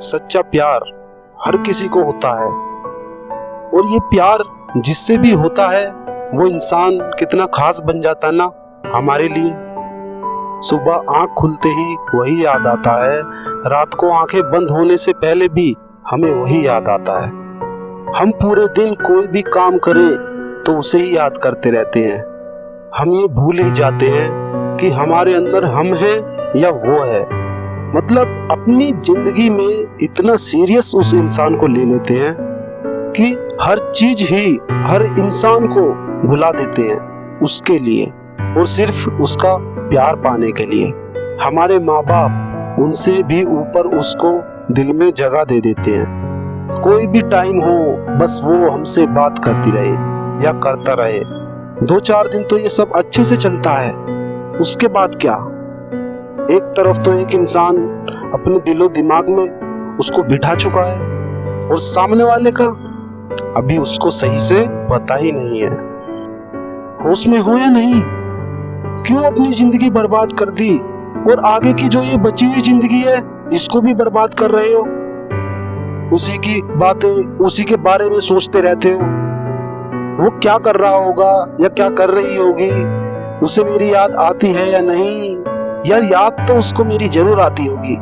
सच्चा प्यार हर किसी को होता है, और ये प्यार जिससे भी होता है वो इंसान कितना खास बन जाता है ना हमारे लिए। सुबह आंख खुलते ही वही याद आता है, रात को आंखें बंद होने से पहले भी हमें वही याद आता है। हम पूरे दिन कोई भी काम करें तो उसे ही याद करते रहते हैं। हम ये भूल ही जाते हैं कि हमारे अंदर हम हैं या वो है। मतलब अपनी जिंदगी में इतना सीरियस उस इंसान को ले लेते हैं कि हर चीज ही हर इंसान को भुला देते हैं उसके लिए, और सिर्फ उसका प्यार पाने के लिए। हमारे माँ बाप उनसे भी ऊपर उसको दिल में जगह दे देते हैं। कोई भी टाइम हो बस वो हमसे बात करती रहे या करता रहे। 2-4 दिन तो ये सब अच्छे से चलता है, उसके बाद क्या? एक तरफ तो एक इंसान अपने दिलो दिमाग में उसको बिठा चुका है, और सामने वाले का अभी उसको सही से पता ही नहीं है। होश में हो या नहीं? क्यों अपनी जिंदगी बर्बाद कर दी, और आगे की जो ये बची हुई जिंदगी है इसको भी बर्बाद कर रहे हो। उसी की बातें उसी के बारे में सोचते रहते हो। वो क्या कर रहा होगा या क्या कर रही होगी, उसे मेरी याद आती है या नहीं? यार याद तो उसको मेरी जरूर आती होगी,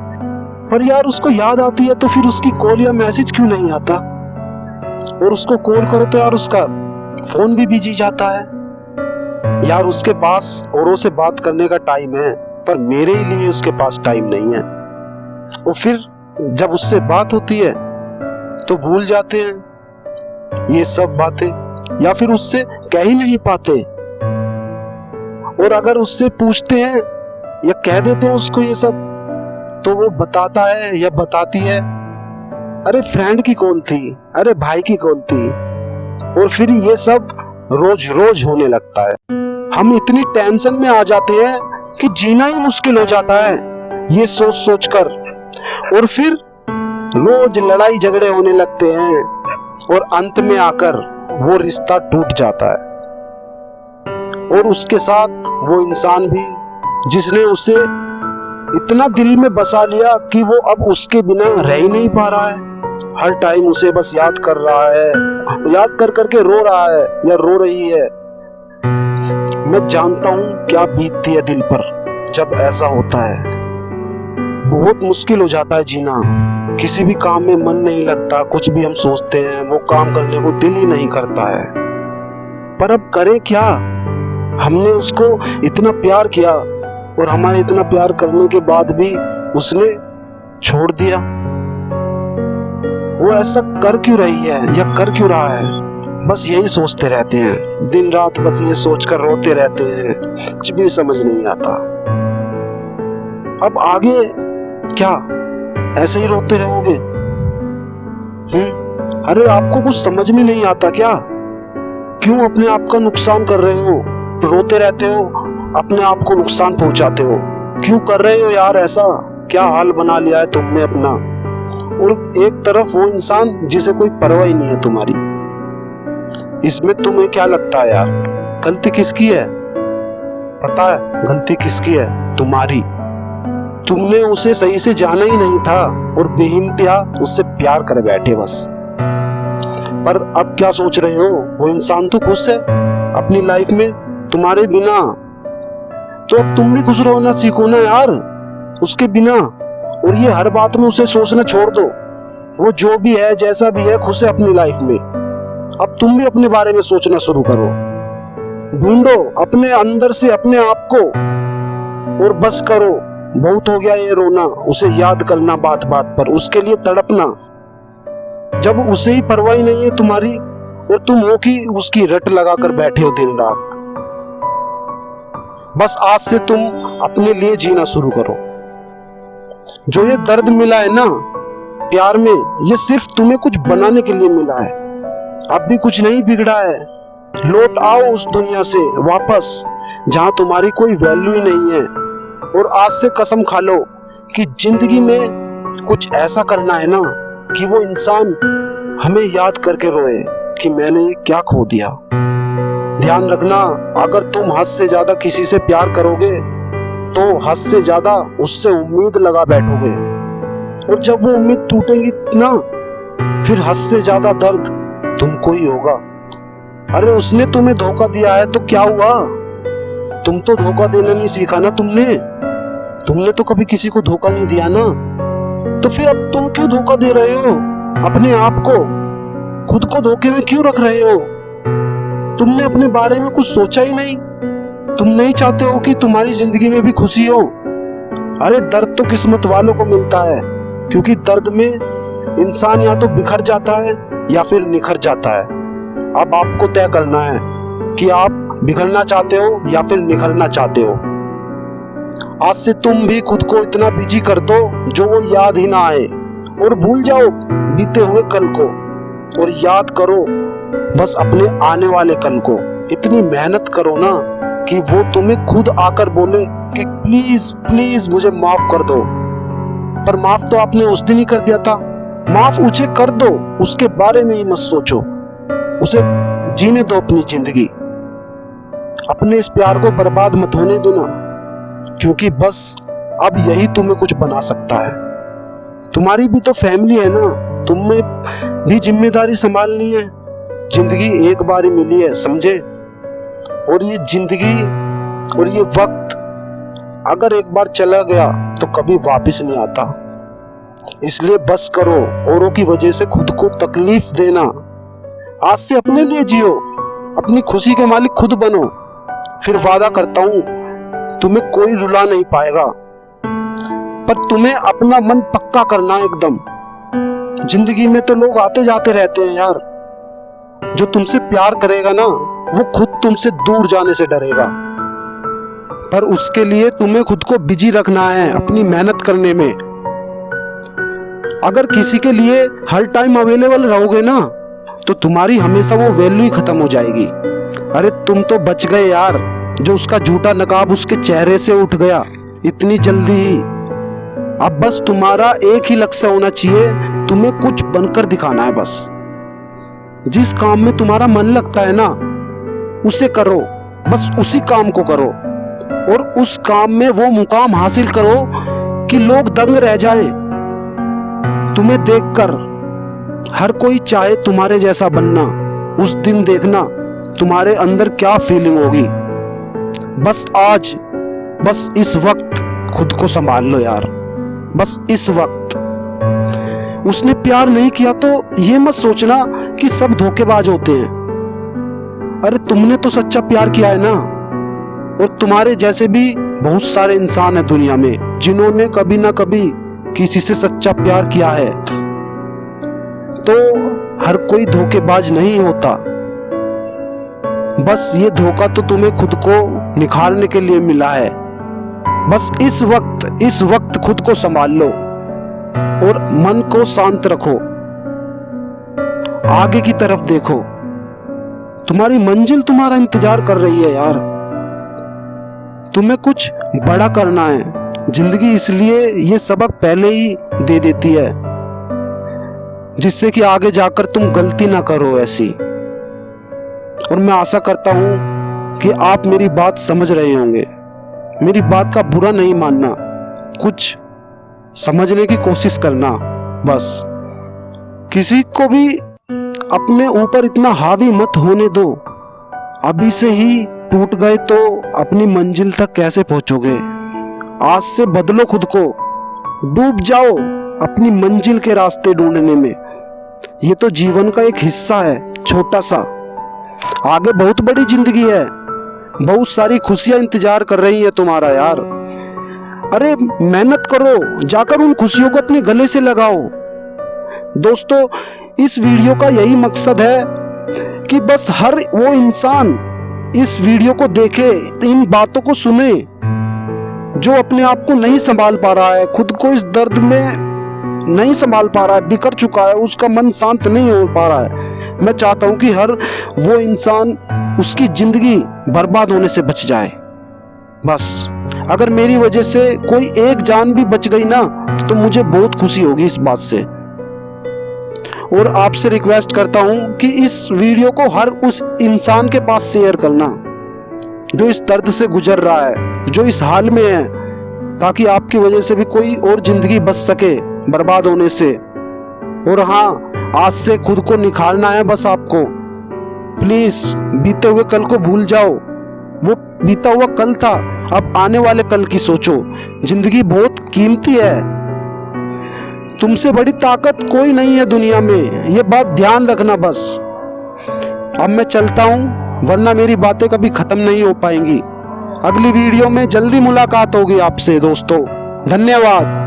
पर यार उसको याद आती है तो फिर उसकी कॉल या मैसेज क्यों नहीं आता? और उसको कॉल करो तो यार उसका फोन भी बिजी जाता है। यार उसके पास औरों से बात करने का टाइम है, पर मेरे लिए उसके पास टाइम नहीं है। और फिर जब उससे बात होती है तो भूल जाते हैं ये सब बातें, या फिर उससे कह ही नहीं पाते। और अगर उससे पूछते हैं या कह देते हैं उसको ये सब, तो वो बताता है या बताती है, अरे फ्रेंड की कॉल थी, अरे भाई की कॉल थी। और फिर ये सब रोज रोज होने लगता है। हम इतनी टेंशन में आ जाते हैं कि जीना ही मुश्किल हो जाता है ये सोच सोच कर। और फिर रोज लड़ाई झगड़े होने लगते हैं, और अंत में आकर वो रिश्ता टूट जाता है, और उसके साथ वो इंसान भी जिसने उसे इतना दिल में बसा लिया कि वो अब उसके बिना रह ही नहीं पा रहा है। हर टाइम उसे बस याद कर रहा है, याद कर करके रो रहा है या रो रही है। मैं जानता हूँ क्या बीतती है दिल पर जब ऐसा होता है। बहुत मुश्किल हो जाता है जीना। किसी भी काम में मन नहीं लगता, कुछ भी हम सोचते हैं वो काम करने को दिल ही नहीं करता है। पर अब करें क्या? हमने उसको इतना प्यार किया, और हमारे इतना प्यार करने के बाद भी उसने छोड़ दिया। वो ऐसा कर क्यों रही है या कर क्यों रहा है? बस यही सोचते रहते हैं दिन रात, बस ये सोचकर रोते रहते हैं। कुछ भी समझ नहीं आता। अब आगे क्या ऐसे ही रोते रहोगे? अरे आपको कुछ समझ में नहीं आता क्या? क्यों अपने आप का नुकसान कर रहे हो? रोते रहते हो, अपने आप को नुकसान पहुंचाते हो। क्यों कर रहे हो यार ऐसा? क्या हाल बना लिया है तुमने अपना? और एक तरफ वो इंसान जिसे कोई परवाह ही नहीं है तुम्हारी। इसमें तुम्हें क्या लगता है यार, गलती किसकी है? पता है गलती किसकी है? तुम्हारी। तुमने उसे सही से जाना ही नहीं था, और बेहिंतहा उससे प्यार कर बैठे बस। पर अब क्या सोच रहे हो? वो इंसान तो खुश है अपनी लाइफ में तुम्हारे बिना, तो अब तुम भी खुश रहना सीखो ना यार उसके बिना। और ये हर बात में उसे सोचना छोड़ दो। वो जो भी है जैसा भी है खुश है अपनी लाइफ में। अब तुम भी अपने बारे में सोचना शुरू करो। ढूंढो अपने अंदर से अपने आप को, और बस करो। बहुत हो गया ये रोना, उसे याद करना बात बात पर, उसके लिए तड़पना, जब उसे ही परवाह नहीं है तुम्हारी, और तुम हो कि उसकी रट लगा कर बैठे हो दिन रात। बस आज से तुम अपने लिए जीना शुरू करो। जो ये दर्द मिला है ना प्यार में, ये सिर्फ तुम्हें कुछ बनाने के लिए मिला है। अब भी कुछ नहीं बिगड़ा है। लौट आओ उस दुनिया से वापस जहां तुम्हारी कोई वैल्यू ही नहीं है, और आज से कसम खा लो कि जिंदगी में कुछ ऐसा करना है ना कि वो इंसान हमें याद करके रोए कि मैंने ये क्या खो दिया। ध्यान रखना, अगर तुम हद से ज्यादा किसी से प्यार करोगे तो हद से ज्यादा उससे उम्मीद लगा बैठोगे, और जब वो उम्मीद टूटेगी ना, फिर हद से ज्यादा दर्द तुमको ही होगा। अरे उसने तुम्हें धोखा दिया है तो क्या हुआ, तुम तो धोखा देना नहीं सीखा ना तुमने तो कभी किसी को धोखा नहीं दिया ना, तो फिर अब तुम क्यों धोखा दे रहे हो अपने आप को, खुद को धोखे में क्यों रख रहे हो? तुमने अपने बारे में कुछ सोचा ही नहीं, तुम नहीं चाहते हो कि तुम्हारी जिंदगी में भी खुशी हो। अरे दर्द तो किस्मत वालों को मिलता है, क्योंकि दर्द में इंसान या तो बिखर जाता है या फिर निखर जाता है। अब आपको तय करना है कि आप बिखरना चाहते हो या फिर निखरना चाहते हो। आज से तुम भी खुद को इतना बिजी कर दो जो वो याद ही ना आए, और भूल जाओ बीते हुए कल को, और याद करो बस अपने आने वाले कल को। इतनी मेहनत करो ना कि वो तुम्हें खुद आकर बोले कि प्लीज प्लीज मुझे माफ कर दो। पर माफ तो आपने उस दिन ही कर दिया था, माफ उसे कर दो, उसके बारे में ही मत सोचो, उसे जीने दो अपनी जिंदगी। अपने इस प्यार को बर्बाद मत होने देना, क्योंकि बस अब यही तुम्हें कुछ बना सकता है। तुम्हारी भी तो फैमिली है ना, तुम्हें भी जिम्मेदारी संभालनी है। जिंदगी एक बार ही मिली है, समझे? और ये जिंदगी और ये वक्त अगर एक बार चला गया तो कभी वापस नहीं आता। इसलिए बस करो औरों की वजह से खुद को तकलीफ देना। आज से अपने लिए जियो, अपनी खुशी के मालिक खुद बनो। फिर वादा करता हूं तुम्हें कोई रुला नहीं पाएगा, पर तुम्हें अपना मन पक्का करना है एकदम। जिंदगी में तो लोग आते जाते रहते हैं यार, जो तुमसे प्यार करेगा ना वो खुद तुमसे दूर जाने से डरेगा। पर उसके लिए तुम्हें खुद को बिजी रखना है अपनी मेहनत करने में। अगर किसी के लिए हर टाइम अवेलेबल रहोगे ना तो तुम्हारी हमेशा वो वैल्यू ही खत्म हो जाएगी। अरे तुम तो बच गए यार, जो उसका झूठा नकाब उसके चेहरे से उठ गया इतनी जल्दी ही। अब बस तुम्हारा एक ही लक्ष्य होना चाहिए, तुम्हें कुछ बनकर दिखाना है बस। जिस काम में तुम्हारा मन लगता है ना उसे करो, बस उसी काम को करो, और उस काम में वो मुकाम हासिल करो कि लोग दंग रह जाएं। तुम्हें देखकर हर कोई चाहे तुम्हारे जैसा बनना। उस दिन देखना तुम्हारे अंदर क्या फीलिंग होगी। बस आज, बस इस वक्त खुद को संभाल लो यार, बस इस वक्त। उसने प्यार नहीं किया तो ये मत सोचना कि सब धोखेबाज होते हैं। अरे तुमने तो सच्चा प्यार किया है ना, और तुम्हारे जैसे भी बहुत सारे इंसान हैं दुनिया में जिन्होंने कभी ना कभी किसी से सच्चा प्यार किया है। तो हर कोई धोखेबाज नहीं होता। बस ये धोखा तो तुम्हें खुद को निखारने के लिए मिला है। बस इस वक्त खुद को संभाल लो और मन को शांत रखो, आगे की तरफ देखो। तुम्हारी मंजिल तुम्हारा इंतजार कर रही है यार। तुम्हें कुछ बड़ा करना है। जिंदगी इसलिए ये सबक पहले ही दे देती है जिससे कि आगे जाकर तुम गलती ना करो ऐसी। और मैं आशा करता हूं कि आप मेरी बात समझ रहे होंगे। मेरी बात का बुरा नहीं मानना, कुछ समझने की कोशिश करना बस। किसी को भी अपने ऊपर इतना हावी मत होने दो। अभी से ही टूट गए तो अपनी मंजिल तक कैसे पहुंचोगे? आज से बदलो खुद को, डूब जाओ अपनी मंजिल के रास्ते ढूंढने में। ये तो जीवन का एक हिस्सा है, छोटा सा। आगे बहुत बड़ी जिंदगी है, बहुत सारी खुशियां इंतजार कर रही है तुम्हारा यार। अरे मेहनत करो, जाकर उन खुशियों को अपने गले से लगाओ। दोस्तों, इस वीडियो का यही मकसद है कि बस हर वो इंसान इस वीडियो को देखे, इन बातों को सुने, जो अपने आप को नहीं संभाल पा रहा है, खुद को इस दर्द में नहीं संभाल पा रहा है, बिखर चुका है, उसका मन शांत नहीं हो पा रहा है। मैं चाहता हूं कि हर वो इंसान, उसकी जिंदगी बर्बाद होने से बच जाए। बस अगर मेरी वजह से कोई एक जान भी बच गई ना तो मुझे बहुत खुशी होगी इस बात से। और आपसे रिक्वेस्ट करता हूं कि इस वीडियो को हर उस इंसान के पास शेयर करना जो इस दर्द से गुजर रहा है, जो इस हाल में है, ताकि आपकी वजह से भी कोई और जिंदगी बच सके। बर्बाद होने से। और हाँ, आज से खुद को निखारना है बस आपको। प्लीज बीते हुए कल को भूल जाओ, वो बीता हुआ कल था, अब आने वाले कल की सोचो। जिंदगी बहुत कीमती है, तुमसे बड़ी ताकत कोई नहीं है दुनिया में, ये बात ध्यान रखना बस। अब मैं चलता हूँ, वरना मेरी बातें कभी खत्म नहीं हो पाएंगी। अगली वीडियो में जल्दी मुलाकात होगी आपसे दोस्तों। धन्यवाद।